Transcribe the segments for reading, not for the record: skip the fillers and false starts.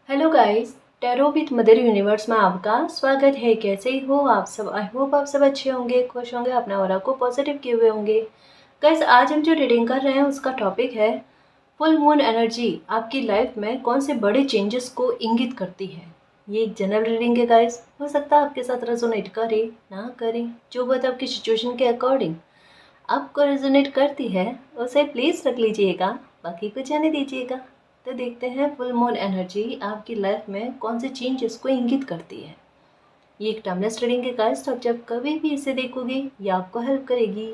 Hello guys, tarot with mother universe में आपका स्वागत है। कैसे हो आप सब? आई होप आप सब अच्छे होंगे, खुश होंगे, अपने ऑरा को पॉजिटिव किए हुए होंगे। गाइस, आज हम जो रीडिंग कर रहे हैं उसका टॉपिक है फुल मून एनर्जी आपकी लाइफ में कौन से बड़े चेंजेस को इंगित करती है। ये एक जनरल रीडिंग है गाइस, हो सकता है आपके साथ रेजोनेट करे ना करे, जो बात आपकी सिचुएशन के अकॉर्डिंग आपको रेजोनेट करती है उसे प्लीज़ रख लीजिएगा, बाकी को जाने दीजिएगा। तो देखते हैं फुल मून एनर्जी आपकी लाइफ में कौन से चेंजेस को इंगित करती है। ये एक टाइमलेस रीडिंग के गाइस, तो आप जब कभी भी इसे देखोगे ये आपको हेल्प करेगी।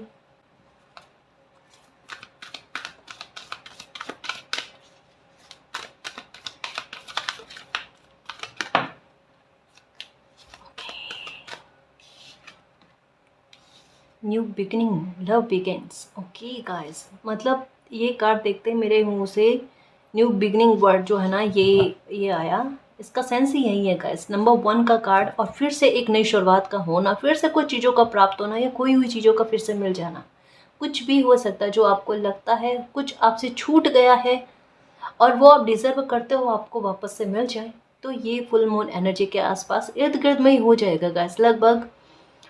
New beginning, love begins. Okay guys, मतलब ये कार्ड देखते हैं मेरे मुंह से न्यू बिगिनिंग वर्ड जो है ना ये आया। इसका सेंस ही यही है गाइस, नंबर 1 का कार्ड, और फिर से एक नई शुरुआत का होना, फिर से कुछ चीज़ों का प्राप्त होना या खोई हुई चीज़ों का फिर से मिल जाना। कुछ भी हो सकता है जो आपको लगता है कुछ आपसे छूट गया है और वो आप डिज़र्व करते हो आपको वापस से मिल जाए, तो ये फुल मून एनर्जी के आसपास इर्द गिर्द में ही हो जाएगा गाइस। लगभग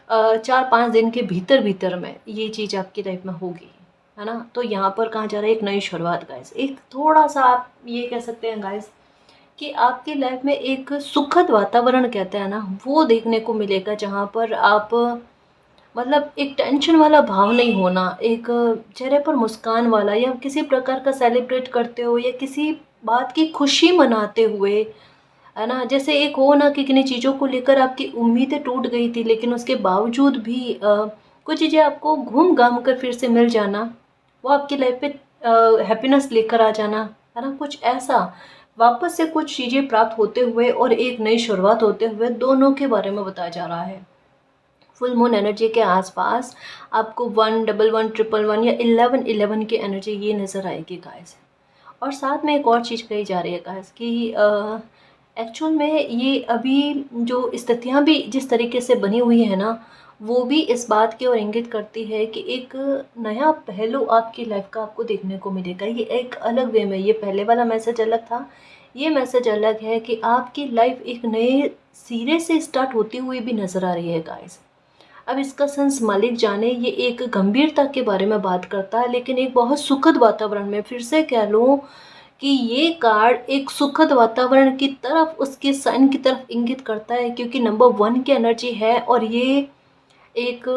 4-5 दिन के भीतर भीतर में ये चीज़ आपकी लाइफ में होगी, है ना। तो यहाँ पर कहा जा रहा है एक नई शुरुआत गाइस, एक थोड़ा सा आप ये कह सकते हैं गाइस कि आपकी लाइफ में एक सुखद वातावरण कहते हैं ना, वो देखने को मिलेगा, जहाँ पर आप मतलब एक टेंशन वाला भाव नहीं होना, एक चेहरे पर मुस्कान वाला, या किसी प्रकार का सेलिब्रेट करते हो या किसी बात की खुशी मनाते हुए, है ना। जैसे एक हो ना कि किन्हीं चीज़ों को लेकर आपकी उम्मीदें टूट गई थी, लेकिन उसके बावजूद भी कुछ चीज़ें आपको घूम घाम कर फिर से मिल जाना, वो आपकी लाइफ पे हैप्पीनेस लेकर आ जाना, है ना। कुछ ऐसा वापस से कुछ चीज़ें प्राप्त होते हुए और एक नई शुरुआत होते हुए, दोनों के बारे में बताया जा रहा है। फुल मून एनर्जी के आसपास आपको 111 या 11 की एनर्जी ये नज़र आएगी गाइस। और साथ में एक और चीज़ कही जा रही है गाइस कि एक्चुअल में ये अभी जो स्थितियाँ भी जिस तरीके से बनी हुई है ना, वो भी इस बात की ओर इंगित करती है कि एक नया पहलू आपकी लाइफ का आपको देखने को मिलेगा। ये एक अलग वे में, ये पहले वाला मैसेज अलग था, ये मैसेज अलग है कि आपकी लाइफ एक नए सिरे से स्टार्ट होती हुई भी नज़र आ रही है गाइस। अब इसका सेंस मालिक जाने, ये एक गंभीरता के बारे में बात करता है, लेकिन एक बहुत सुखद वातावरण में, फिर से कह लूँ कि ये कार्ड एक सुखद वातावरण की तरफ, उसके साइन की तरफ इंगित करता है, क्योंकि नंबर 1 की एनर्जी है और ये एक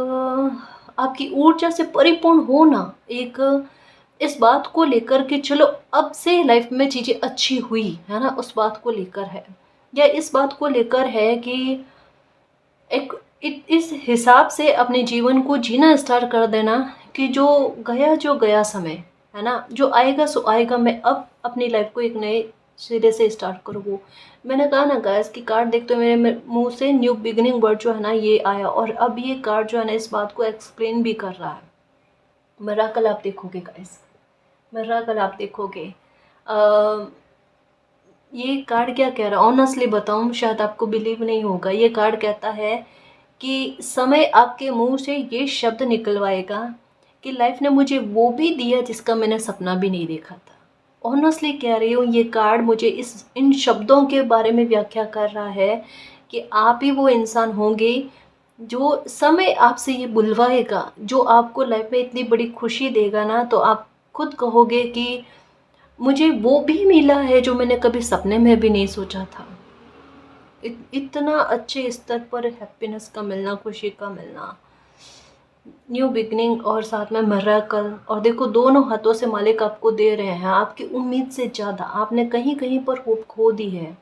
आपकी ऊर्जा से परिपूर्ण होना, एक इस बात को लेकर कि चलो अब से लाइफ में चीज़ें अच्छी हुई, है ना, उस बात को लेकर है, या इस बात को लेकर है कि एक इस हिसाब से अपने जीवन को जीना स्टार्ट कर देना कि जो गया समय, है ना, जो आएगा सो आएगा, मैं अब अपनी लाइफ को एक नए सिरे से स्टार्ट करूँ। मैंने कहा ना गाइस कि कार्ड देखते हुए मेरे मुंह से न्यू बिगिनिंग वर्ड जो है ना ये आया, और अब ये कार्ड जो है ना इस बात को एक्सप्लेन भी कर रहा है। मिराकल आप देखोगे गाइस, मिराकल आप देखोगे। ये कार्ड क्या कह रहा है, ऑनेस्टली बताऊं शायद आपको बिलीव नहीं होगा। ये कार्ड कहता है कि समय आपके मुंह से ये शब्द निकलवाएगा कि लाइफ ने मुझे वो भी दिया जिसका मैंने सपना भी नहीं देखा था। ऑनेस्टली कह रही हूँ, ये कार्ड मुझे इन शब्दों के बारे में व्याख्या कर रहा है कि आप ही वो इंसान होंगे जो समय आपसे ये बुलवाएगा, जो आपको लाइफ में इतनी बड़ी खुशी देगा ना, तो आप खुद कहोगे कि मुझे वो भी मिला है जो मैंने कभी सपने में भी नहीं सोचा था। इतना अच्छे स्तर पर हैप्पीनेस का मिलना, खुशी का मिलना, न्यू बिगनिंग और साथ में मिरेकल। और देखो दोनों हाथों से मालिक आपको दे रहे हैं, आपकी उम्मीद से ज़्यादा। आपने कहीं कहीं पर होप खो दी है,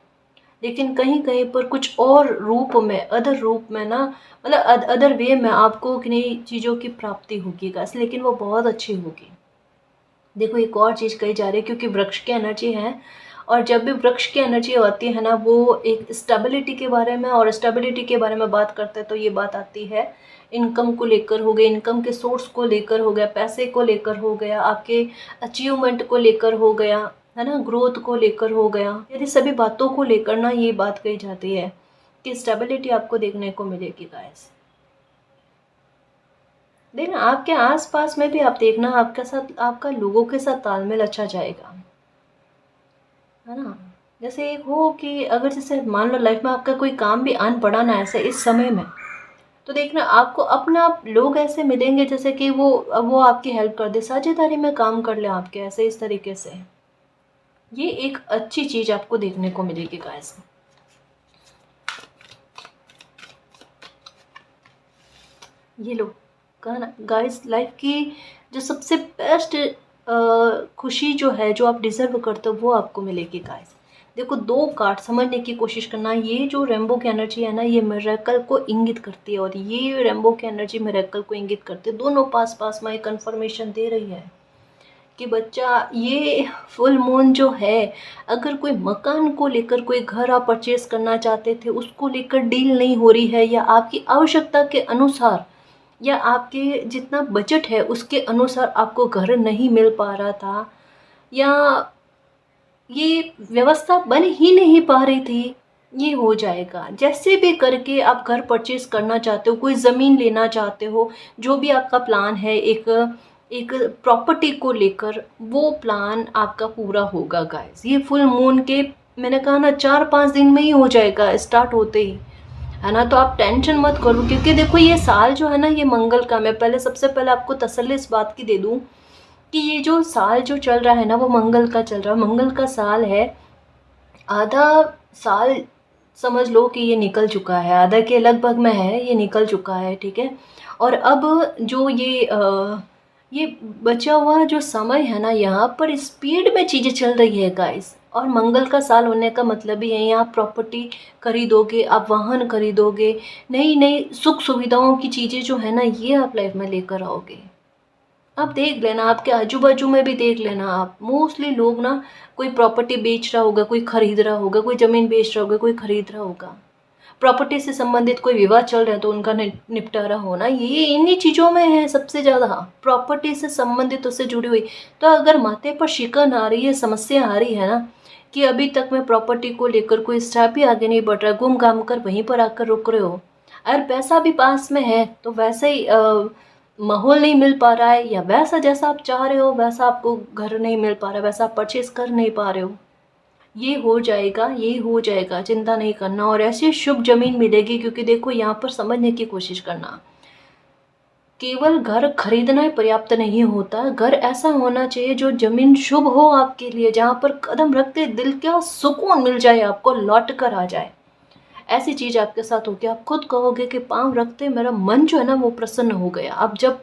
लेकिन कहीं कहीं पर कुछ और रूप में, अदर रूप में ना, मतलब अदर वे में आपको किन्हीं चीज़ों की प्राप्ति होगी गाइस, लेकिन वो बहुत अच्छी होगी। देखो एक और चीज़ कही जा रही है, क्योंकि वृक्ष की एनर्जी है, और जब भी वृक्ष की एनर्जी होती है ना, वो एक स्टेबिलिटी के बारे में, और स्टेबिलिटी के बारे में बात करते हैं तो ये बात आती है इनकम को लेकर हो गया, इनकम के सोर्स को लेकर हो गया, पैसे को लेकर हो गया, आपके अचीवमेंट को लेकर हो गया, है ना, ग्रोथ को लेकर हो गया। यदि सभी बातों को लेकर ना ये बात कही जाती है कि स्टेबिलिटी आपको देखने को मिलेगी गाइस। देखना आपके आसपास में भी आप देखना, आपके साथ, आपका लोगों के साथ तालमेल अच्छा जाएगा, है ना। जैसे एक हो कि अगर जैसे मान लो लाइफ में आपका कोई काम भी आन पड़ा ना ऐसे इस समय में, तो देखना आपको अपना आप लोग ऐसे मिलेंगे जैसे कि वो आपकी हेल्प कर दे, साझेदारी में काम कर ले आपके, ऐसे इस तरीके से। ये एक अच्छी चीज आपको देखने को मिलेगी गाइस। ये लो, कहा ना गाइस, लाइफ की जो सबसे बेस्ट खुशी जो है, जो आप डिजर्व करते हो, वो आपको मिलेगी गाइस। देखो, दो कार्ड समझने की कोशिश करना। ये जो रेम्बो की एनर्जी है ना, ये मिरेकल को इंगित करती है, और ये रेम्बो की एनर्जी मिरेकल को इंगित करती है। दोनों पास पास में कंफर्मेशन दे रही है कि बच्चा, ये फुल मून जो है, अगर कोई मकान को लेकर, कोई घर आप परचेज करना चाहते थे, उसको लेकर डील नहीं हो रही है, या आपकी आवश्यकता के अनुसार या आपके जितना बजट है उसके अनुसार आपको घर नहीं मिल पा रहा था, या ये व्यवस्था बन ही नहीं पा रही थी, ये हो जाएगा। जैसे भी करके आप घर परचेज करना चाहते हो, कोई ज़मीन लेना चाहते हो, जो भी आपका प्लान है एक एक प्रॉपर्टी को लेकर, वो प्लान आपका पूरा होगा गाइस। ये फुल मून के, मैंने कहा ना, 4-5 दिन में ही हो जाएगा, स्टार्ट होते ही, है ना। तो आप टेंशन मत करो, क्योंकि देखो ये साल जो है ना, ये मंगल का, मैं पहले सबसे पहले आपको तसल्ली इस बात की दे दूं कि ये जो साल जो चल रहा है ना, वो मंगल का चल रहा है, मंगल का साल है। आधा साल समझ लो कि ये निकल चुका है, आधा के लगभग में है, ये निकल चुका है, ठीक है। और अब जो ये बचा हुआ जो समय है ना, यहाँ पर स्पीड में चीज़ें चल रही है गाइस। और मंगल का साल होने का मतलब ही है, आप प्रॉपर्टी खरीदोगे, आप वाहन खरीदोगे, नई नई सुख सुविधाओं की चीज़ें जो है ना, ये आप लाइफ में लेकर आओगे। आप देख लेना, आपके आजू बाजू में भी देख लेना, आप मोस्टली लोग ना, कोई प्रॉपर्टी बेच रहा होगा, कोई खरीद रहा होगा, कोई ज़मीन बेच रहा होगा, कोई खरीद रहा होगा, प्रॉपर्टी से संबंधित कोई विवाद चल रहे हैं तो उनका निपटारा होना, ये इन्हीं चीज़ों में है सबसे ज़्यादा, प्रॉपर्टी से संबंधित उससे जुड़ी हुई। तो अगर माथे पर शिकन आ रही है, समस्या आ रही है ना, कि अभी तक मैं प्रॉपर्टी को लेकर कोई स्टेप भी आगे नहीं बढ़ रहा, घूम घाम कर वहीं पर आकर रुक रहे हो, अगर पैसा भी पास में है तो वैसे ही माहौल नहीं मिल पा रहा है, या वैसा जैसा आप चाह रहे हो वैसा आपको घर नहीं मिल पा रहा है, वैसा आप परचेज कर नहीं पा रहे हो, ये हो जाएगा, ये हो जाएगा, चिंता नहीं करना। और ऐसी शुभ जमीन मिलेगी, क्योंकि देखो यहाँ पर समझने की कोशिश करना, केवल घर खरीदना ही पर्याप्त नहीं होता, घर ऐसा होना चाहिए जो जमीन शुभ हो आपके लिए, जहाँ पर कदम रखते दिल का सुकून मिल जाए, आपको लौट कर आ जाए। ऐसी चीज़ आपके साथ होगी, आप खुद कहोगे कि पाँव रखते मेरा मन जो है ना वो प्रसन्न हो गया। आप जब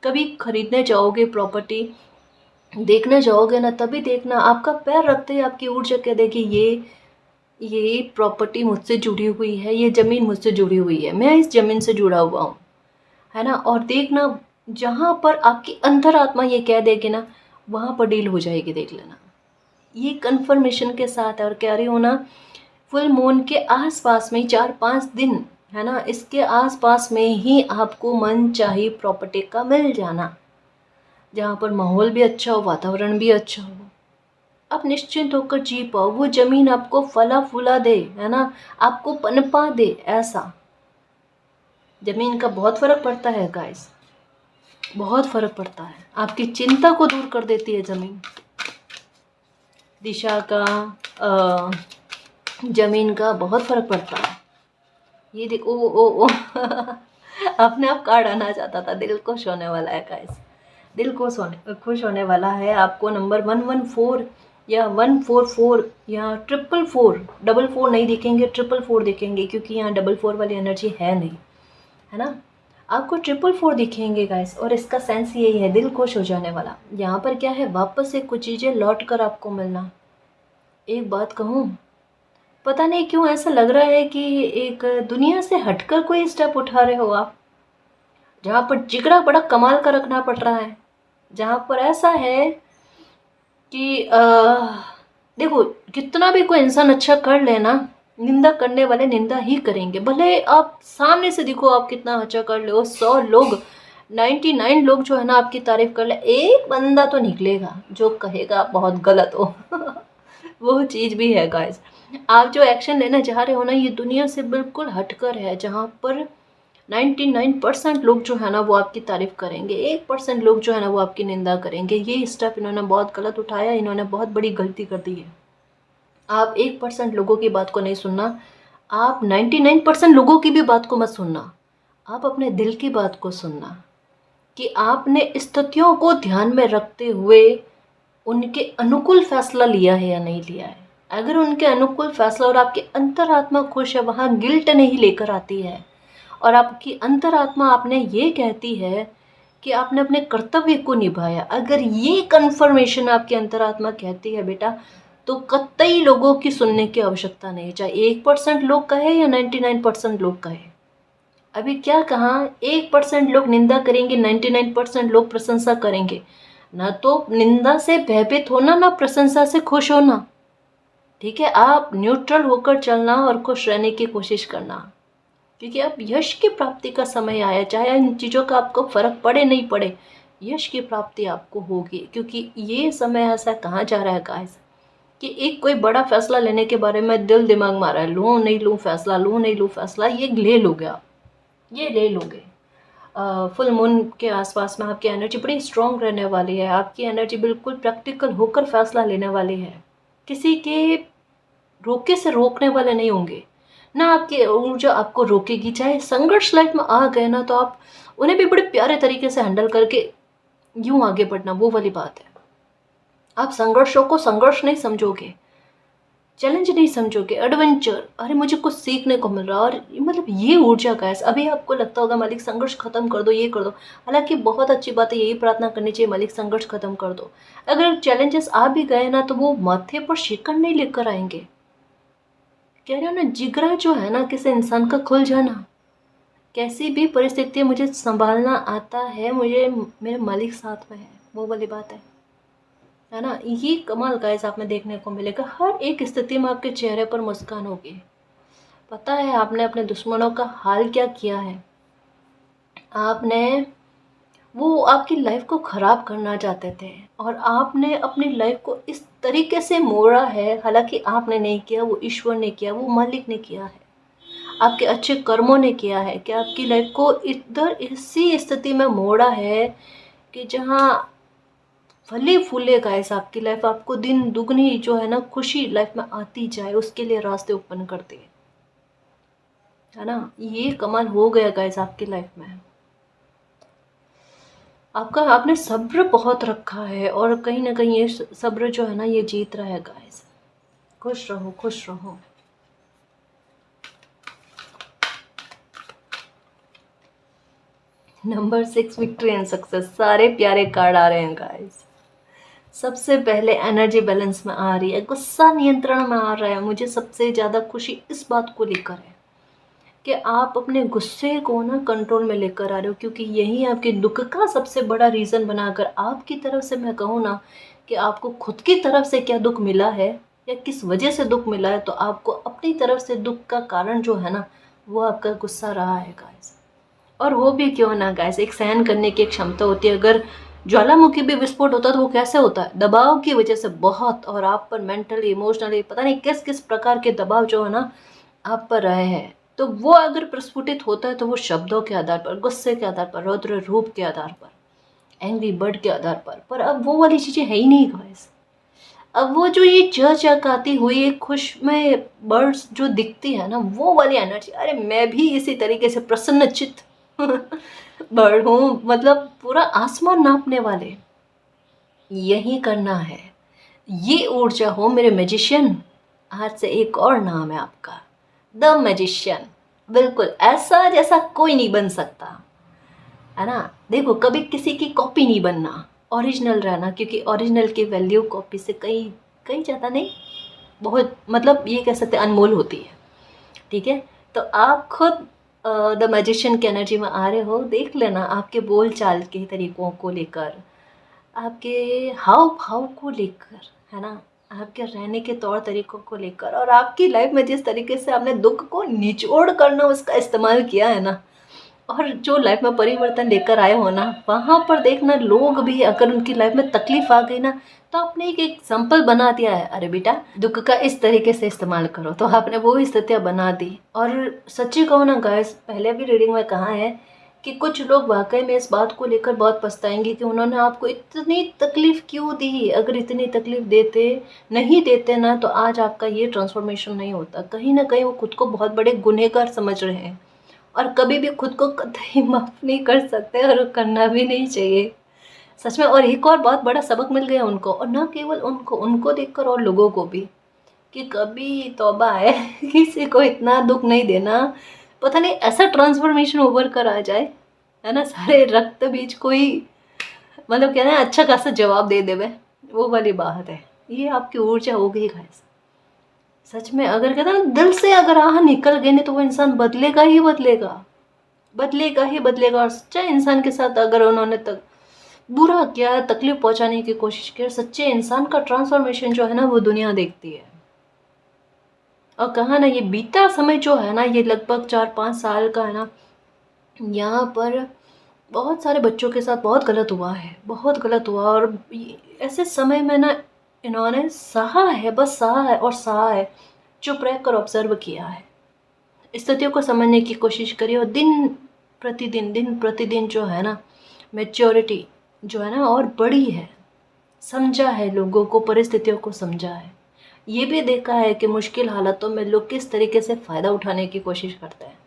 कभी खरीदने जाओगे, प्रॉपर्टी देखने जाओगे ना, तभी देखना आपका पैर रखते ही आपकी ऊर्जा कह देगी, ये प्रॉपर्टी मुझसे जुड़ी हुई है, ये ज़मीन मुझसे जुड़ी हुई है, मैं इस ज़मीन से जुड़ा हुआ हूँ, है ना। और देखना, जहाँ पर आपकी अंतरात्मा ये कह देगी ना, वहाँ पर डील हो जाएगी, देख लेना। ये कंफर्मेशन के साथ है, और कह रही हो ना, फुल मून के आसपास में 4-5 दिन, है ना, इसके आसपास में ही आपको मन चाही प्रॉपर्टी का मिल जाना, जहाँ पर माहौल भी अच्छा हो, वातावरण भी अच्छा हो, आप निश्चिंत होकर जी पाओ, वो जमीन आपको फला फूला दे, है ना, आपको पनपा दे। ऐसा जमीन का बहुत फर्क पड़ता है गाइस, बहुत फर्क पड़ता है, आपकी चिंता को दूर कर देती है जमीन। दिशा का, जमीन का बहुत फर्क पड़ता है। ये देखो, ओ अपने आप कार्ड आना चाहता था, दिल खुश होने वाला है गाइस, दिल को खुश होने वाला है। आपको नंबर 114 या 144 या 444, 44 नहीं देखेंगे, 444 देखेंगे, क्योंकि यहाँ 44 वाली एनर्जी है नहीं, है ना। आपको 444 दिखेंगे गाइस, और इसका सेंस यही है, दिल खुश हो जाने वाला। यहाँ पर क्या है, वापस से कुछ चीज़ें लौट कर आपको मिलना। एक बात कहूँ, पता नहीं क्यों ऐसा लग रहा है कि एक दुनिया से हटकर कोई स्टेप उठा रहे हो आप, जहाँ पर जिगरा बड़ा कमाल का रखना पड़ रहा है, जहाँ पर ऐसा है कि देखो, कितना भी कोई इंसान अच्छा कर लेना, निंदा करने वाले निंदा ही करेंगे, भले आप सामने से दिखो आप कितना अच्छा कर ले, 100 लोग, 99 लोग जो है ना आपकी तारीफ कर ले, एक बंदा तो निकलेगा जो कहेगा आप बहुत गलत हो वो चीज़ भी है गाइस। आप जो एक्शन लेना चाह रहे हो ना, ये दुनिया से बिल्कुल हटकर है, जहाँ पर 99% लोग जो है ना वो आपकी तारीफ करेंगे, 1% लोग जो है ना वो आपकी निंदा करेंगे। ये स्टेप इन्होंने बहुत गलत उठाया, इन्होंने बहुत बड़ी गलती कर दी है। आप 1% लोगों की बात को नहीं सुनना, आप 99% लोगों की भी बात को मत सुनना। आप अपने दिल की बात को सुनना कि आपने स्थितियों को ध्यान में रखते हुए उनके अनुकूल फैसला लिया है या नहीं लिया है। अगर उनके अनुकूल फैसला और आपकी अंतरात्मा खुश है, वहाँ गिल्ट नहीं लेकर आती है, और आपकी अंतरात्मा आपने ये कहती है कि आपने अपने कर्तव्य को निभाया, अगर ये कन्फर्मेशन आपकी अंतरात्मा कहती है बेटा, तो कतई लोगों की सुनने की आवश्यकता नहीं, चाहे 1% लोग कहे या 99% लोग कहे। अभी क्या कहा, 1% लोग निंदा करेंगे, 99% लोग प्रशंसा करेंगे। ना तो निंदा से भयभीत होना, ना प्रशंसा से खुश होना। ठीक है, आप न्यूट्रल होकर चलना और खुश रहने की कोशिश करना, क्योंकि अब यश की प्राप्ति का समय आया। चाहे इन चीज़ों का आपको फर्क पड़े नहीं पड़े, यश की प्राप्ति आपको होगी, क्योंकि ये समय ऐसा कहाँ जा रहा है गाइस कि एक कोई बड़ा फैसला लेने के बारे में दिल दिमाग मारा है, लूँ नहीं लूँ फैसला, लूँ नहीं लूँ फैसला, ये ले लोगे आप, ये ले लोगे। फुल मून के आसपास में आपकी एनर्जी बड़ी स्ट्रॉन्ग रहने वाली है, आपकी एनर्जी बिल्कुल प्रैक्टिकल होकर फैसला लेने वाली है, किसी के रोके से रोकने वाले नहीं होंगे, ना आपकी ऊर्जा आपको रोकेगी। चाहे संघर्ष लाइफ में आ गए ना, तो आप उन्हें भी बड़े प्यारे तरीके से हैंडल करके यूं आगे बढ़ना, वो वाली बात है। आप संघर्षों को संघर्ष नहीं समझोगे, चैलेंज नहीं समझोगे, एडवेंचर, अरे मुझे कुछ सीखने को मिल रहा है, और मतलब ये ऊर्जा का है। अभी आपको लगता होगा मालिक संघर्ष खत्म कर दो, ये कर दो, हालांकि बहुत अच्छी बात है, यही प्रार्थना करनी चाहिए, मालिक संघर्ष खत्म कर दो। अगर चैलेंजेस आ भी गए ना, तो वो माथे पर शिकन नहीं लेकर आएंगे। कह रहे हो ना, जिगरा जो है ना किसी इंसान का खुल जाना, कैसी भी परिस्थिति मुझे संभालना आता है, मुझे मेरे मालिक साथ में है, वो वाली बात है ना। ये कमाल गाइस आप में देखने को मिलेगा, हर एक स्थिति में आपके चेहरे पर मुस्कान होगी। पता है आपने अपने दुश्मनों का हाल क्या किया है, आपने, वो आपकी लाइफ को ख़राब करना चाहते थे, और आपने अपनी लाइफ को इस तरीके से मोड़ा है, हालांकि आपने नहीं किया, वो ईश्वर ने किया, वो मालिक ने किया है, आपके अच्छे कर्मों ने किया है कि आपकी लाइफ को इधर इसी स्थिति में मोड़ा है कि जहाँ फले फूले गाइस आपकी लाइफ, आपको दिन दुगनी जो है ना खुशी लाइफ में आती जाए, उसके लिए रास्ते ओपन करते है ना। ये कमाल हो गया गाइस आपकी लाइफ में, आपका आपने सब्र बहुत रखा है, और कहीं ना कहीं ये सब्र जो है ना ये जीत रहा है गाइस। खुश रहो, खुश रहो। नंबर 6, विक्ट्री एंड सक्सेस, सारे प्यारे कार्ड आ रहे हैं गाइस। सबसे पहले एनर्जी बैलेंस में आ रही है, गुस्सा नियंत्रण में आ रहा है। मुझे सबसे ज़्यादा खुशी इस बात को लेकर है कि आप अपने गुस्से को ना कंट्रोल में लेकर आ रहे हो, क्योंकि यही आपके दुख का सबसे बड़ा रीज़न बनाकर, आपकी तरफ से मैं कहूँ ना कि आपको खुद की तरफ से क्या दुख मिला है या किस वजह से दुख मिला है, तो आपको अपनी तरफ से दुख का कारण जो है ना वो आपका गुस्सा रहा है गाइस। और वो भी क्यों ना गाइस, एक सहन करने की एक क्षमता होती है। अगर ज्वालामुखी भी विस्फोट होता है तो वो कैसे होता है, दबाव की वजह से बहुत, और आप पर मेंटली इमोशनली पता नहीं किस किस प्रकार के दबाव जो है ना आप पर रहे हैं, तो वो अगर प्रस्फुटित होता है तो वो शब्दों के आधार पर, गुस्से के आधार पर, रौद्र रूप के आधार पर, एंग्री बर्ड के आधार पर अब वो वाली चीज़ें है ही नहीं गाइस। अब वो जो ये चहचहाती हुई एक खुश में बर्ड्स जो दिखती है ना, वो वाली एनर्जी, अरे मैं भी इसी तरीके से प्रसन्नचित्त बर्ड हूँ, मतलब पूरा आसमान नापने वाले, यही करना है, ये ऊर्जा हो मेरे मैजिशियन। आज से एक और नाम है आपका, द मैजिशियन। बिल्कुल ऐसा जैसा कोई नहीं बन सकता, है ना। देखो कभी किसी की कॉपी नहीं बनना, ओरिजिनल रहना, क्योंकि ओरिजिनल की वैल्यू कॉपी से कहीं कहीं ज़्यादा नहीं, बहुत, मतलब ये कह सकते अनमोल होती है। ठीक है, तो आप खुद द मैजिशियन की एनर्जी में आ रहे हो, देख लेना आपके बोल चाल के तरीक़ों को लेकर, आपके हाव भाव को लेकर, है ना, आपके रहने के तौर तरीक़ों को लेकर, और आपकी लाइफ में जिस तरीके से आपने दुख को निचोड़ करना उसका इस्तेमाल किया है ना, और जो लाइफ में परिवर्तन लेकर आए हो ना, वहाँ पर देखना लोग भी अगर उनकी लाइफ में तकलीफ आ गई ना, तो आपने एक एग्जाम्पल बना दिया है, अरे बेटा दुख का इस तरीके से इस्तेमाल करो, तो आपने वो स्थितियाँ बना दी। और सच्ची कहूँ ना गाइस, पहले भी रीडिंग में कहा है कि कुछ लोग वाकई में इस बात को लेकर बहुत पछताएंगे कि उन्होंने आपको इतनी तकलीफ़ क्यों दी। अगर इतनी तकलीफ़ नहीं देते ना, तो आज आपका ये ट्रांसफॉर्मेशन नहीं होता। कहीं ना कहीं वो खुद को बहुत बड़े गुनहगार समझ रहे हैं और कभी भी खुद को कतई माफ़ नहीं कर सकते और करना भी नहीं चाहिए सच में। और एक और बहुत बड़ा सबक मिल गया उनको, और ना केवल उनको उनको देखकर और लोगों को भी, कि कभी तौबा है किसी को इतना दुख नहीं देना। पता नहीं ऐसा ट्रांसफॉर्मेशन उभर कर आ जाए, है ना, सारे रक्त बीज कोई मतलब क्या ना अच्छा खासा जवाब दे देवे, वो वाली बात है। ये आपकी ऊर्जा हो गई गाइस सच में। अगर कहते ना दिल से अगर आह निकल गई नहीं, तो वो इंसान बदलेगा ही बदलेगा, बदलेगा ही बदलेगा। और सच्चे इंसान के साथ अगर उन्होंने तक बुरा किया, तकलीफ पहुंचाने की कोशिश की, सच्चे इंसान का ट्रांसफॉर्मेशन जो है ना वो दुनिया देखती है। और कहा ना ये बीता समय जो है ना, ये लगभग 4-5 साल का है ना, यहाँ पर बहुत सारे बच्चों के साथ बहुत गलत हुआ है, बहुत गलत हुआ। और ऐसे समय में ना इन्होंने सहा है, बस सहा है और सहा है, चुप रह कर ऑब्जर्व किया है, स्थितियों को समझने की कोशिश करी। और दिन प्रतिदिन जो है ना मैच्योरिटी जो है ना और बड़ी है, समझा है लोगों को, परिस्थितियों को समझा है। ये भी देखा है कि मुश्किल हालातों में लोग किस तरीके से फ़ायदा उठाने की कोशिश करते हैं,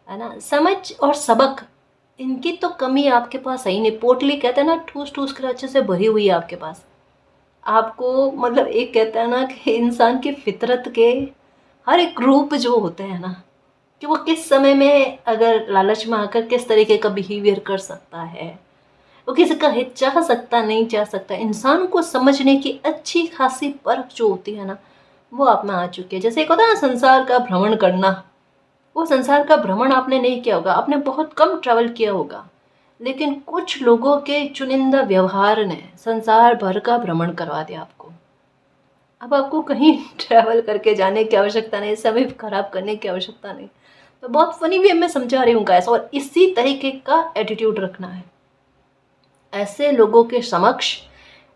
है ना। समझ और सबक, इनकी तो कमी आपके पास है ही नहीं। पोटली कहते हैं ना ठूस ठूस कर अच्छे से भरी हुई है आपके पास। आपको मतलब एक कहता है ना कि इंसान की फितरत के हर एक रूप जो होते हैं ना, कि वो किस समय में अगर लालच में आकर किस तरीके का बिहेवियर कर सकता है, वो किसी का हित चाह सकता नहीं चाह सकता, इंसान को समझने की अच्छी खासी परख जो होती है ना, वो आप में आ चुकी है। जैसे एक होता है ना संसार का भ्रमण करना, वो संसार का भ्रमण आपने नहीं किया होगा, आपने बहुत कम ट्रैवल किया होगा, लेकिन कुछ लोगों के चुनिंदा व्यवहार ने संसार भर का भ्रमण करवा दिया आपको। अब आपको कहीं ट्रैवल करके जाने की आवश्यकता नहीं, समय खराब करने की आवश्यकता नहीं। तो बहुत फनी वे में समझा रही हूँ ऐसा, और इसी तरीके का एटीट्यूड रखना है ऐसे लोगों के समक्ष,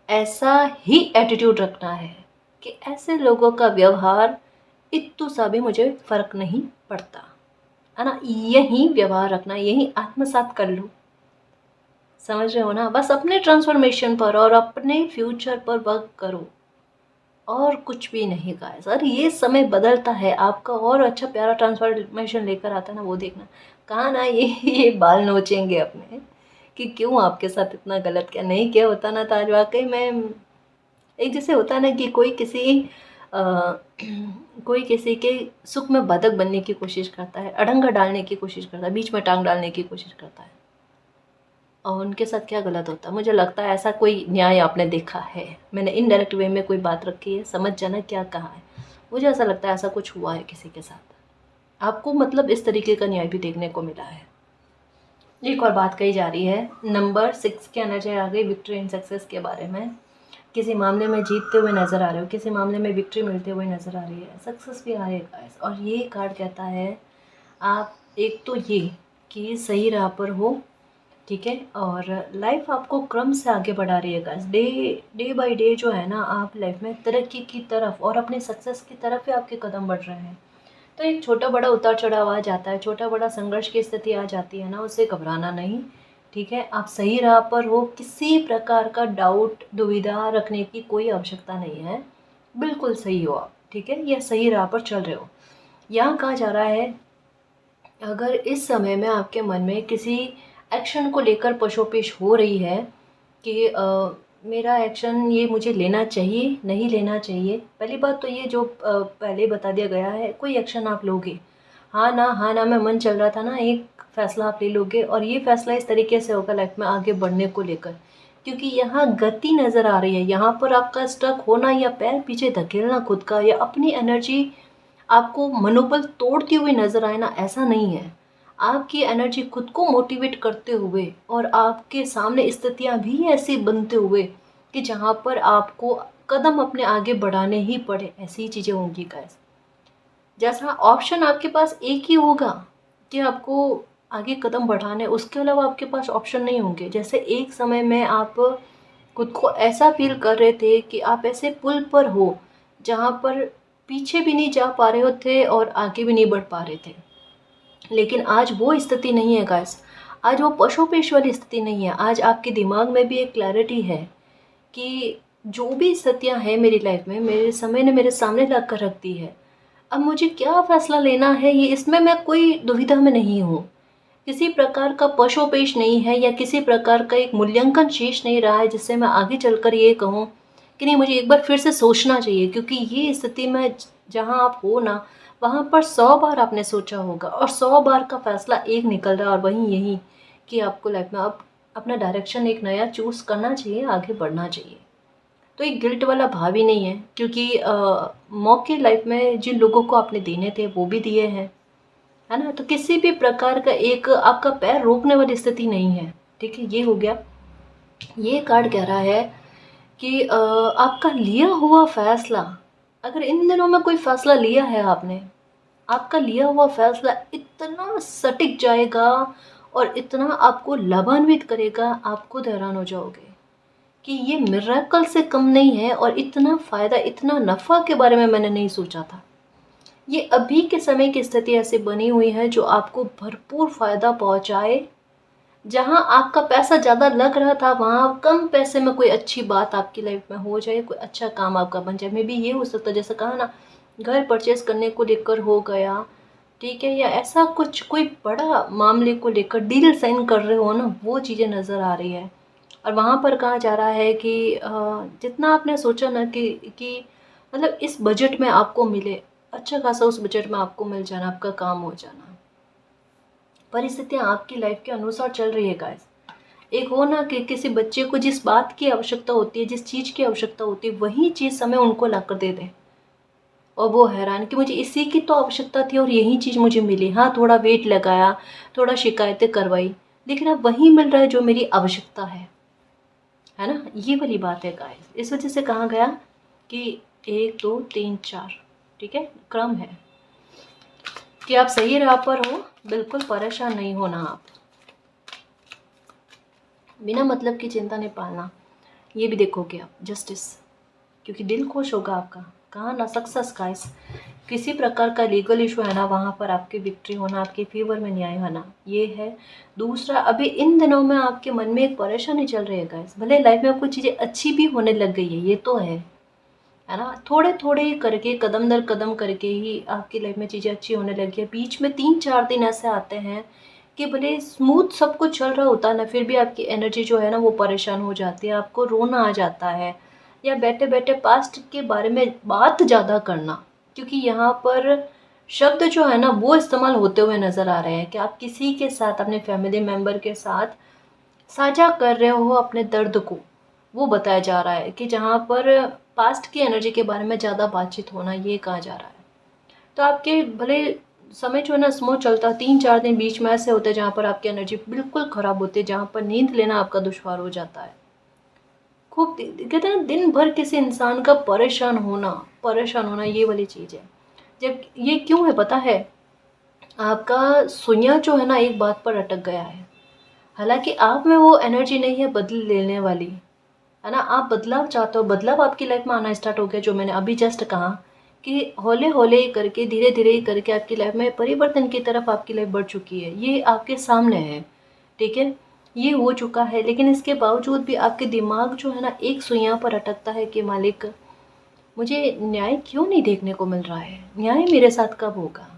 ऐसा ही एटीट्यूड रखना है कि ऐसे लोगों का व्यवहार इत्तू सा भी मुझे फर्क नहीं पड़ता, है ना। यही व्यवहार रखना, यही आत्मसात कर लो, समझ रहे हो ना। बस अपने ट्रांसफॉर्मेशन पर और अपने फ्यूचर पर वर्क करो, और कुछ भी नहीं गाइस। और ये समय बदलता है, आपका और अच्छा प्यारा ट्रांसफॉर्मेशन लेकर आता है ना, वो देखना। कहा ना ये बाल नोचेंगे अपने कि क्यों आपके साथ इतना गलत किया, नहीं किया होता ना तो आज वाकई में एक जैसे होता है ना कि अ, कोई किसी के सुख में बदक बनने की कोशिश करता है, अड़ंगा डालने की कोशिश करता है, बीच में टांग डालने की कोशिश करता है, और उनके साथ क्या गलत होता है। मुझे लगता है ऐसा कोई न्याय आपने देखा है, मैंने इनडायरेक्ट वे में कोई बात रखी है, समझ जाना क्या कहा है। मुझे ऐसा लगता है ऐसा कुछ हुआ है किसी के साथ, आपको मतलब इस तरीके का न्याय भी देखने को मिला है। एक और बात कही जा रही है, नंबर 6 की एनर्जी आ गई विक्ट्री एंड सक्सेस के बारे में। किसी मामले में जीतते हुए नज़र आ रहे हो, किसी मामले में विक्ट्री मिलते हुए नज़र आ रही है, सक्सेस भी आ रही है। और ये कार्ड कहता है आप एक तो ये कि सही राह पर हो, ठीक है, और लाइफ आपको क्रम से आगे बढ़ा रही है गाइस। डे बाय डे जो है ना, आप लाइफ में तरक्की की तरफ और अपने सक्सेस की तरफ ही आपके कदम बढ़ रहे हैं। तो एक छोटा बड़ा उतार चढ़ाव आ जाता है, छोटा बड़ा संघर्ष की स्थिति आ जाती है ना, उससे घबराना नहीं, ठीक है। आप सही राह पर हो, किसी प्रकार का डाउट दुविधा रखने की कोई आवश्यकता नहीं है, बिल्कुल सही हो आप, ठीक है, या सही राह पर चल रहे हो। यहाँ कहा जा रहा है अगर इस समय में आपके मन में किसी एक्शन को लेकर पशोपेश हो रही है कि मेरा एक्शन ये मुझे लेना चाहिए नहीं लेना चाहिए, पहली बात तो ये जो पहले बता दिया गया है, कोई एक्शन आप लोगे, हाँ ना में मन चल रहा था ना, एक फ़ैसला आप ले लोगे, और ये फ़ैसला इस तरीके से होगा लाइफ में आगे बढ़ने को लेकर, क्योंकि यहाँ गति नज़र आ रही है। यहाँ पर आपका स्टक होना या पैर पीछे धकेलना खुद का, या अपनी एनर्जी आपको मनोबल तोड़ती हुई नज़र आए ना, ऐसा नहीं है। आपकी एनर्जी खुद को मोटिवेट करते हुए और आपके सामने स्थितियाँ भी ऐसी बनते हुए कि जहाँ पर आपको कदम अपने आगे बढ़ाने ही पड़े, ऐसी ही चीज़ें होंगी गाइस। जैसा ऑप्शन आपके पास एक ही होगा कि आपको आगे कदम बढ़ाने, उसके अलावा आपके पास ऑप्शन नहीं होंगे। जैसे एक समय में आप खुद को ऐसा फील कर रहे थे कि आप ऐसे पुल पर हो जहाँ पर पीछे भी नहीं जा पा रहे हो थे और आगे भी नहीं बढ़ पा रहे थे, लेकिन आज वो स्थिति नहीं है गाइस। आज वो पशोपेश वाली स्थिति नहीं है। आज आपके दिमाग में भी एक क्लैरिटी है कि जो भी स्थितियाँ हैं मेरी लाइफ में, मेरे समय ने मेरे सामने ला कर रख दी है। अब मुझे क्या फ़ैसला लेना है, ये इसमें मैं कोई दुविधा में नहीं हूँ। किसी प्रकार का पशोपेश नहीं है या किसी प्रकार का एक मूल्यांकन शेष नहीं रहा है जिससे मैं आगे चलकर ये कहूँ कि नहीं, मुझे एक बार फिर से सोचना चाहिए। क्योंकि ये स्थिति में जहाँ आप हो ना, वहाँ पर 100 बार आपने सोचा होगा और 100 बार का फ़ैसला एक निकल रहा है, और वहीं यही कि आपको लाइफ में अब अपना डायरेक्शन एक नया चूज़ करना चाहिए, आगे बढ़ना चाहिए। तो एक गिल्ट वाला भाव ही नहीं है, क्योंकि मौके लाइफ में जिन लोगों को आपने देने थे वो भी दिए हैं, है ना। तो किसी भी प्रकार का एक आपका पैर रोकने वाली स्थिति नहीं है। ठीक है, ये हो गया। ये कार्ड कह रहा है कि आपका लिया हुआ फैसला, अगर इन दिनों में कोई फैसला लिया है आपने, आपका लिया हुआ फैसला इतना सटीक जाएगा और इतना आपको लाभान्वित करेगा, आप खुद हैरान हो जाओगे कि ये मिरेकल से कम नहीं है। और इतना फ़ायदा, इतना नफ़ा के बारे में मैंने नहीं सोचा था। ये अभी के समय की स्थिति ऐसी बनी हुई है जो आपको भरपूर फ़ायदा पहुंचाए। जहां आपका पैसा ज़्यादा लग रहा था, वहां कम पैसे में कोई अच्छी बात आपकी लाइफ में हो जाए, कोई अच्छा काम आपका बन जाए। मे बी ये हो सकता है, जैसे कहा ना, घर परचेस करने को लेकर हो गया, ठीक है, या ऐसा कुछ कोई बड़ा मामले को लेकर डील साइन कर रहे हो ना, वो चीज़ें नज़र आ रही है। और वहाँ पर कहा जा रहा है कि जितना आपने सोचा ना कि मतलब इस बजट में आपको मिले, अच्छा खासा उस बजट में आपको मिल जाना, आपका काम हो जाना। परिस्थितियाँ आपकी लाइफ के अनुसार चल रही है गाइस। एक हो ना कि किसी बच्चे को जिस बात की आवश्यकता होती है, जिस चीज़ की आवश्यकता होती है, वही चीज़ समय उनको ला कर दे दे, और वो हैरान कि मुझे इसी की तो आवश्यकता थी और यही चीज़ मुझे मिली। हाँ, थोड़ा वेट लगाया, थोड़ा शिकायतें करवाई, लेकिन अब वही मिल रहा है जो मेरी आवश्यकता है ना। ये वाली बात है गाइस। इस वजह से कहा गया कि 1 2 3 4, ठीक है, क्रम है कि आप सही राह पर हो। बिल्कुल परेशान नहीं होना आप, बिना मतलब की चिंता नहीं पालना। ये भी देखोगे आप जस्टिस, क्योंकि दिल खुश होगा आपका। कहा ना, सक्सेस गाइस। किसी प्रकार का लीगल इशू है ना, वहाँ पर आपकी विक्ट्री होना, आपके फेवर में न्याय होना, ये है। दूसरा, अभी इन दिनों में आपके मन में एक परेशानी चल रही है गाइस। भले लाइफ में कुछ चीज़ें अच्छी भी होने लग गई है, ये तो है ना। थोड़े थोड़े ही करके, कदम दर कदम करके ही आपकी लाइफ में चीज़ें अच्छी होने लगी है। बीच में 3-4 दिन ऐसे आते हैं कि भले स्मूथ सब कुछ चल रहा होता है ना, फिर भी आपकी एनर्जी जो है ना वो परेशान हो जाती है, आपको रोना आ जाता है, या बैठे बैठे पास्ट के बारे में बात ज़्यादा करना। क्योंकि यहाँ पर शब्द जो है ना वो इस्तेमाल होते हुए नज़र आ रहे हैं कि आप किसी के साथ, अपने फैमिली मेम्बर के साथ साझा कर रहे हो अपने दर्द को। वो बताया जा रहा है कि जहाँ पर पास्ट की एनर्जी के बारे में ज़्यादा बातचीत होना, ये कहा जा रहा है। तो आपके भले समय जो है ना स्मूथ चलता है, 3-4 दिन बीच में ऐसे होते हैं जहाँ पर आपकी एनर्जी बिल्कुल ख़राब होती है, जहाँ पर नींद लेना आपका दुश्वार हो जाता है। खूब कहते हैं दिन भर किसी इंसान का परेशान होना, ये वाली चीज़ है। जब ये क्यों है पता है, आपका सुइयाँ जो है ना एक बात पर अटक गया है। हालांकि आप में वो एनर्जी नहीं है बदल लेने वाली, है ना। आप बदलाव चाहते हो, बदलाव आपकी लाइफ में आना स्टार्ट हो गया। जो मैंने अभी जस्ट कहा कि हौले हौले करके, धीरे धीरे करके आपकी लाइफ में परिवर्तन की तरफ आपकी लाइफ बढ़ चुकी है, ये आपके सामने है, ठीक है, ये हो चुका है। लेकिन इसके बावजूद भी आपके दिमाग जो है ना एक सुइयाँ पर अटकता है कि मालिक, मुझे न्याय क्यों नहीं देखने को मिल रहा है, न्याय मेरे साथ कब होगा।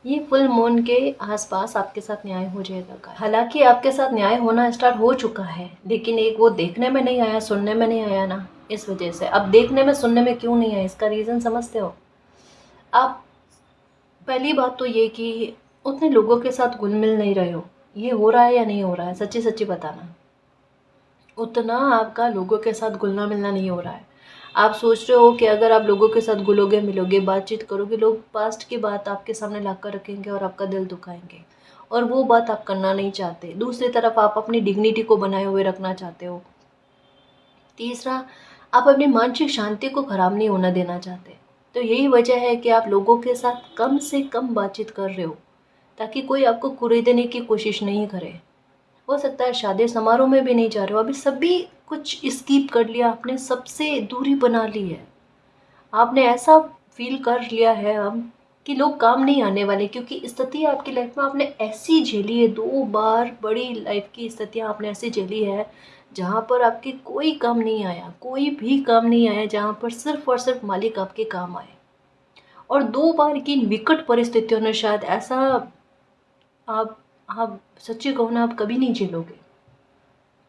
ये फुल मून के आसपास आपके साथ न्याय हो जाएगा। हालांकि आपके साथ न्याय होना स्टार्ट हो चुका है, लेकिन एक वो देखने में नहीं आया, सुनने में नहीं आया ना, इस वजह से। अब देखने में सुनने में क्यों नहीं आया, इसका रीज़न समझते हो आप। पहली बात तो ये कि उतने लोगों के साथ घुल मिल नहीं रहे हो। ये हो रहा है या नहीं हो रहा है, सच्ची सच्ची बताना। उतना आपका लोगों के साथ घुलना मिलना नहीं हो रहा है। आप सोच रहे हो कि अगर आप लोगों के साथ घुलोगे मिलोगे, बातचीत करोगे, लोग पास्ट की बात आपके सामने ला कर रखेंगे और आपका दिल दुखाएंगे, और वो बात आप करना नहीं चाहते। दूसरी तरफ आप अपनी डिग्निटी को बनाए हुए रखना चाहते हो। तीसरा, आप अपनी मानसिक शांति को ख़राब नहीं होना देना चाहते। तो यही वजह है कि आप लोगों के साथ कम से कम बातचीत कर रहे हो, ताकि कोई आपको कुरेदने की कोशिश नहीं करे। हो सकता है शादी समारोह में भी नहीं जा रहे हो, अभी सभी कुछ स्किप कर लिया आपने, सबसे दूरी बना ली है। आपने ऐसा फील कर लिया है अब कि लोग काम नहीं आने वाले, क्योंकि स्थिति आपकी लाइफ में आपने ऐसी झेली है, 2 बार बड़ी लाइफ की स्थितियाँ आपने ऐसी झेली है जहाँ पर आपके कोई काम नहीं आया, कोई भी काम नहीं आया, जहाँ पर सिर्फ और सिर्फ मालिक आपके काम आए। और 2 बार की विकट परिस्थितियों ने शायद ऐसा, आप सच्ची कहो ना, आप कभी नहीं झेलोगे।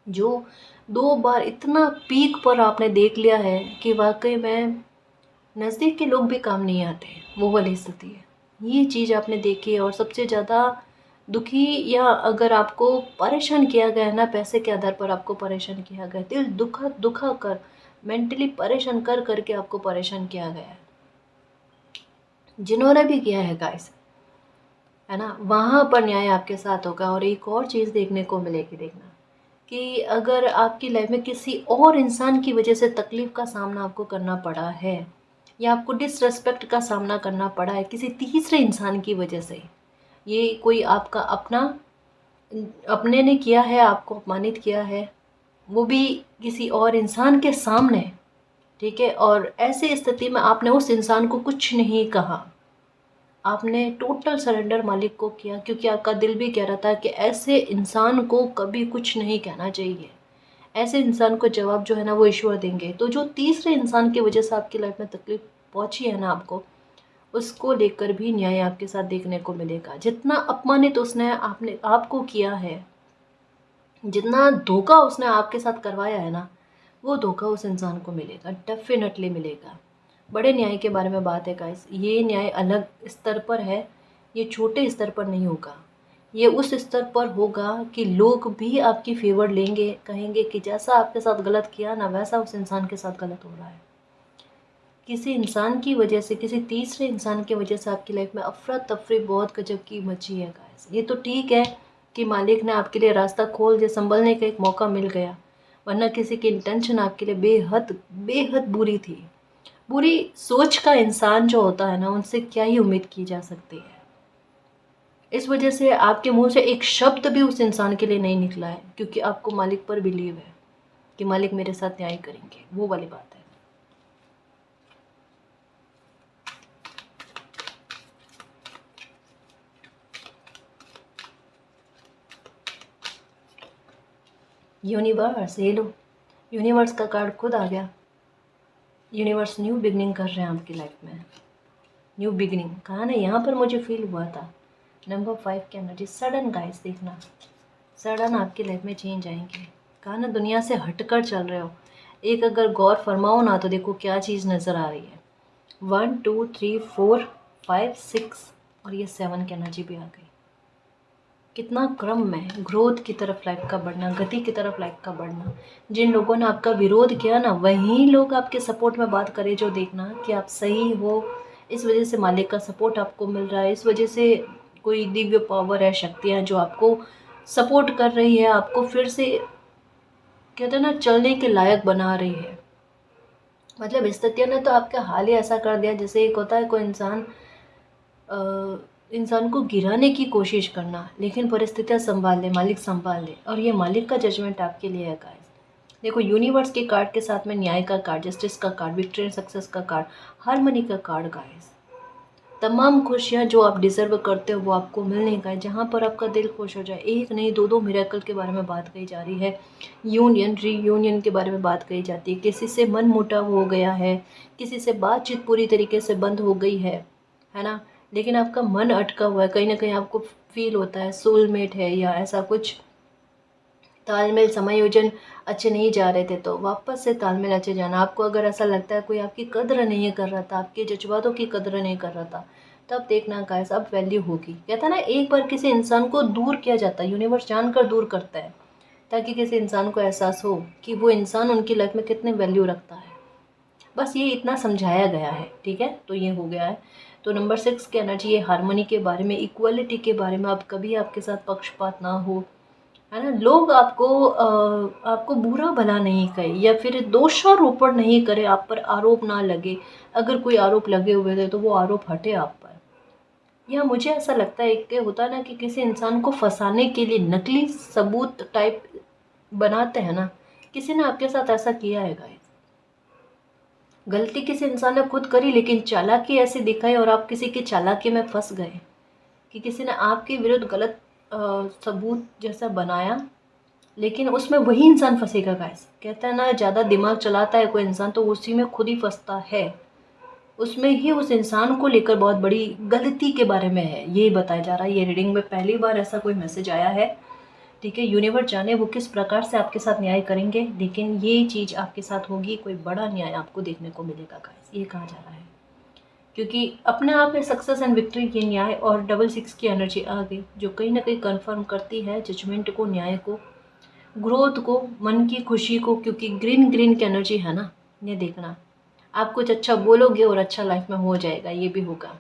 जो 2 बार इतना पीक पर आपने देख लिया है कि वाकई में नज़दीक के लोग भी काम नहीं आते, वो वाली स्थिति है। ये चीज़ आपने देखी है। और सबसे ज़्यादा दुखी, या अगर आपको परेशान किया गया है ना, पैसे के आधार पर आपको परेशान किया गया, दिल दुखा दुखा कर, मेंटली परेशान कर करके आपको परेशान किया गया है, जिन्होंने भी किया है गाइस, है ना, वहाँ पर न्याय आपके साथ होगा। और एक और चीज़ देखने को मिलेगी, देखना कि अगर आपकी लाइफ में किसी और इंसान की वजह से तकलीफ़ का सामना आपको करना पड़ा है, या आपको डिसरिस्पेक्ट का सामना करना पड़ा है किसी तीसरे इंसान की वजह से, ये कोई आपका अपने ने किया है, आपको अपमानित किया है, वो भी किसी और इंसान के सामने, ठीक है, और ऐसी स्थिति में आपने उस इंसान को कुछ नहीं कहा, आपने टोटल सरेंडर मालिक को किया, क्योंकि आपका दिल भी कह रहा था कि ऐसे इंसान को कभी कुछ नहीं कहना चाहिए, ऐसे इंसान को जवाब जो है ना वो ईश्वर देंगे। तो जो तीसरे इंसान की वजह से आपकी लाइफ में तकलीफ पहुंची है ना आपको, उसको लेकर भी न्याय आपके साथ देखने को मिलेगा। जितना अपमानित उसने आपको किया है, जितना धोखा उसने आपके साथ करवाया है ना, वो धोखा उस इंसान को मिलेगा, डेफिनेटली मिलेगा। बड़े न्याय के बारे में बात है गाइस, ये न्याय अलग स्तर पर है, ये छोटे स्तर पर नहीं होगा, ये उस स्तर पर होगा कि लोग भी आपकी फेवर लेंगे, कहेंगे कि जैसा आपके साथ गलत किया ना, वैसा उस इंसान के साथ गलत हो रहा है। किसी इंसान की वजह से, किसी तीसरे इंसान की वजह से आपकी लाइफ में अफरा तफरी बहुत गजब की मची है गाइस। ये तो ठीक है कि मालिक ने आपके लिए रास्ता खोल दिया, संभलने का एक मौका मिल गया, वरना किसी की इंटेंशन आपके लिए बेहद बेहद बुरी थी। बुरी सोच का इंसान जो होता है ना, उनसे क्या ही उम्मीद की जा सकती है। इस वजह से आपके मुंह से एक शब्द भी उस इंसान के लिए नहीं निकला है, क्योंकि आपको मालिक पर बिलीव है कि मालिक मेरे साथ न्याय करेंगे, वो वाली बात है। यूनिवर्स, ये लो, यूनिवर्स का कार्ड खुद आ गया। यूनिवर्स न्यू बिगनिंग कर रहे हैं आपकी लाइफ में। न्यू बिगनिंग कहा ना, यहाँ पर मुझे फील हुआ था। नंबर 5 की एनर्जी, सडन गाइस, देखना सडन आपकी लाइफ में चेंज आएंगे। कहा ना, दुनिया से हटकर चल रहे हो। एक अगर गौर फरमाओ ना, तो देखो क्या चीज़ नज़र आ रही है। 1 2 3 4 5 6 और ये 7 की एनर्जी भी आ गई। कितना क्रम में ग्रोथ की तरफ लाइफ का बढ़ना, गति की तरफ लाइफ का बढ़ना। जिन लोगों ने आपका विरोध किया ना, वही लोग आपके सपोर्ट में बात करें, जो देखना कि आप सही हो, इस वजह से मालिक का सपोर्ट आपको मिल रहा है, इस वजह से कोई दिव्य पावर है, शक्तियाँ जो आपको सपोर्ट कर रही है, आपको फिर से कहते हैं ना चलने के लायक बना रही है। मतलब स्थितियों ने तो आपका हाल ही ऐसा कर दिया, जैसे एक होता है कोई इंसान को गिराने की कोशिश करना, लेकिन परिस्थितियाँ संभाल ले, मालिक संभाल ले, और ये मालिक का जजमेंट आपके लिए है गाइस। देखो, यूनिवर्स के कार्ड के साथ में न्याय का कार्ड, जस्टिस का कार्ड, विक्ट्री एंड सक्सेस का कार्ड, हार्मनी का कार्ड गाइस। तमाम खुशियाँ जो आप डिजर्व करते हो वो आपको मिलने का है, जहाँ पर आपका दिल खुश हो जाए। एक नहीं, दो मिरेकल के बारे में बात कही जा रही है। यूनियन, रीयूनियन के बारे में बात कही जाती है। किसी से मन मुटाव हो गया है, किसी से बातचीत पूरी तरीके से बंद हो गई है ना, लेकिन आपका मन अटका हुआ है, कहीं ना कहीं आपको फील होता है सोलमेट है या ऐसा कुछ, तालमेल समायोजन अच्छे नहीं जा रहे थे, तो वापस से तालमेल अच्छे जाना। आपको अगर ऐसा लगता है कोई आपकी कद्र नहीं कर रहा था, आपके जज्बातों की कद्र नहीं कर रहा था, तब देखना गाइस अब वैल्यू होगी। कहता ना, एक बार किसी इंसान को दूर किया जाता है, यूनिवर्स जानकर दूर करता है, ताकि किसी इंसान को एहसास हो कि वो इंसान उनकी लाइफ में कितने वैल्यू रखता है। बस ये इतना समझाया गया है, ठीक है, तो ये हो गया है। तो नंबर 6 की एनर्जी, ये हार्मनी के बारे में, इक्वलिटी के बारे में। आप कभी आपके साथ पक्षपात ना हो, है ना, लोग आपको बुरा भला नहीं कहे, या फिर दोषारोपण नहीं करे, आप पर आरोप ना लगे। अगर कोई आरोप लगे हुए थे तो वो आरोप हटे आप पर। या मुझे ऐसा लगता है कि होता है ना कि किसी इंसान को फंसाने के लिए नकली सबूत टाइप बनाते हैं ना, किसी ने आपके साथ ऐसा किया है गाइस। गलती किसी इंसान ने खुद करी लेकिन चालाकी ऐसे दिखाई और आप किसी की चालाकी में फंस गए कि किसी ने आपके विरुद्ध गलत सबूत जैसा बनाया, लेकिन उसमें वही इंसान फंसेगा गाइस। कहता है ना, ज़्यादा दिमाग चलाता है कोई इंसान तो उसी में खुद ही फंसता है। उसमें ही उस इंसान को लेकर बहुत बड़ी गलती के बारे में है ये बताया जा रहा है। ये रीडिंग में पहली बार ऐसा कोई मैसेज आया है। ठीक है, यूनिवर्स जाने वो किस प्रकार से आपके साथ न्याय करेंगे, लेकिन ये चीज़ आपके साथ होगी, कोई बड़ा न्याय आपको देखने को मिलेगा गाइस, ये कहा जा रहा है। क्योंकि अपने आप में सक्सेस एंड विक्ट्री की न्याय और डबल 6 की एनर्जी आ गई, जो कहीं ना कहीं कंफर्म करती है जजमेंट को, न्याय को, ग्रोथ को, मन की खुशी को। क्योंकि ग्रीन ग्रीन की एनर्जी है ना, ये देखना आप कुछ अच्छा बोलोगे और अच्छा लाइफ में हो जाएगा, ये भी होगा,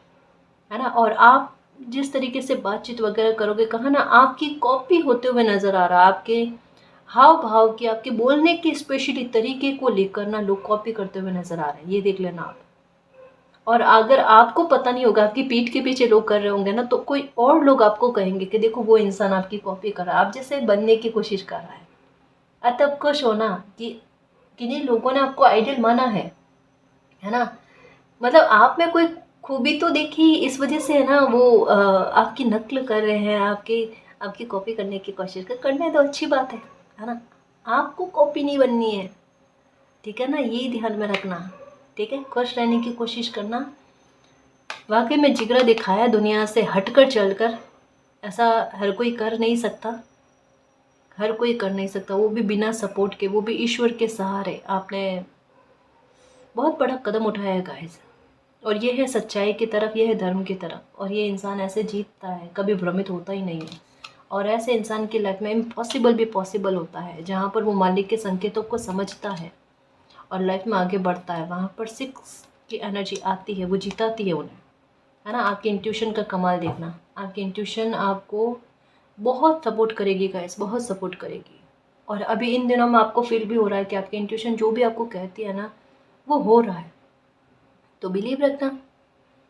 है ना। और आप जिस तरीके से बातचीत वगैरह करोगे, कहा ना आपकी कॉपी होते हुए नज़र आ रहा है। आपके हाव भाव की, आपके बोलने के स्पेशली तरीके को लेकर ना लोग कॉपी करते हुए नज़र आ रहे हैं, ये देख लेना आप। और अगर आपको पता नहीं होगा, आपकी पीठ के पीछे लोग कर रहे होंगे ना, तो कोई और लोग आपको कहेंगे कि देखो वो इंसान आपकी कॉपी कर रहा है, आप जैसे बनने की कोशिश कर रहा है। तब खुश होना कि किन्हीं लोगों ने आपको आइडियल माना है ना। मतलब आप में कोई खूबी तो देखी, इस वजह से है ना वो आपकी नकल कर रहे हैं, आपकी कॉपी करने की कोशिश करने तो अच्छी बात है ना। आपको कॉपी नहीं बननी है, ठीक है ना, ये ध्यान में रखना। ठीक है, खुश रहने की कोशिश करना। वाकई में जिगरा दिखाया दुनिया से हटकर चलकर, ऐसा हर कोई कर नहीं सकता, हर कोई कर नहीं सकता, वो भी बिना सपोर्ट के, वो भी ईश्वर के सहारे। आपने बहुत बड़ा कदम उठाया है गाइस, और ये है सच्चाई की तरफ, ये है धर्म की तरफ। और ये इंसान ऐसे जीतता है, कभी भ्रमित होता ही नहीं है। और ऐसे इंसान की लाइफ में इम्पॉसिबल भी पॉसिबल होता है, जहाँ पर वो मालिक के संकेतों को समझता है और लाइफ में आगे बढ़ता है, वहाँ पर 6 की एनर्जी आती है, वो जिताती है उन्हें, है ना। आपकी इंट्यूशन का कमाल देखना, आपकी इंट्यूशन आपको बहुत सपोर्ट करेगी गाइस, बहुत सपोर्ट करेगी। और अभी इन दिनों में आपको फील भी हो रहा है कि आपकी इंट्यूशन जो भी आपको कहती है ना, वो हो रहा है, तो बिलीव रखना।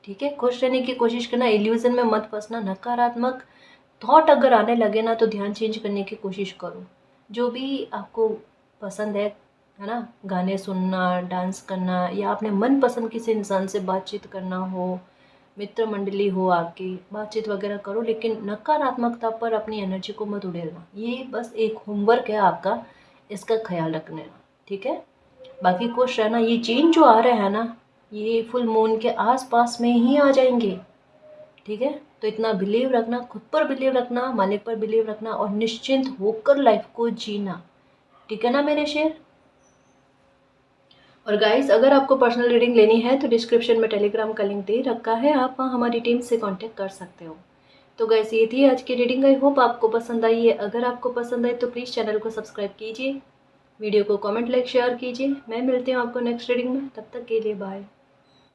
ठीक है, खुश रहने की कोशिश करना, इल्यूजन में मत फंसना। नकारात्मक थॉट अगर आने लगे ना, तो ध्यान चेंज करने की कोशिश करो। जो भी आपको पसंद है ना, गाने सुनना, डांस करना, या अपने मन पसंद किसी इंसान से बातचीत करना हो, मित्र मंडली हो आपकी, बातचीत वगैरह करो, लेकिन नकारात्मकता पर अपनी एनर्जी को मत उड़ेलना। ये बस एक होमवर्क है आपका, इसका ख्याल रखने। ठीक है, बाकी खुश रहना। ये चेंज जो आ रहे हैं ना, ये फुल मून के आसपास में ही आ जाएंगे। ठीक है, तो इतना बिलीव रखना, खुद पर बिलीव रखना, मालिक पर बिलीव रखना, और निश्चिंत होकर लाइफ को जीना। ठीक है ना मेरे शेर। और गाइस, अगर आपको पर्सनल रीडिंग लेनी है तो डिस्क्रिप्शन में टेलीग्राम का लिंक दे रखा है, आप वहाँ हमारी टीम से कांटेक्ट कर सकते हो। तो गाइस, ये थी आज की रीडिंग। आई होप आपको पसंद आई है। अगर आपको पसंद आए तो प्लीज़ चैनल को सब्सक्राइब कीजिए, वीडियो को कमेंट, लाइक, शेयर कीजिए। मैं मिलती हूँ आपको नेक्स्ट रीडिंग में, तब तक के लिए बाय।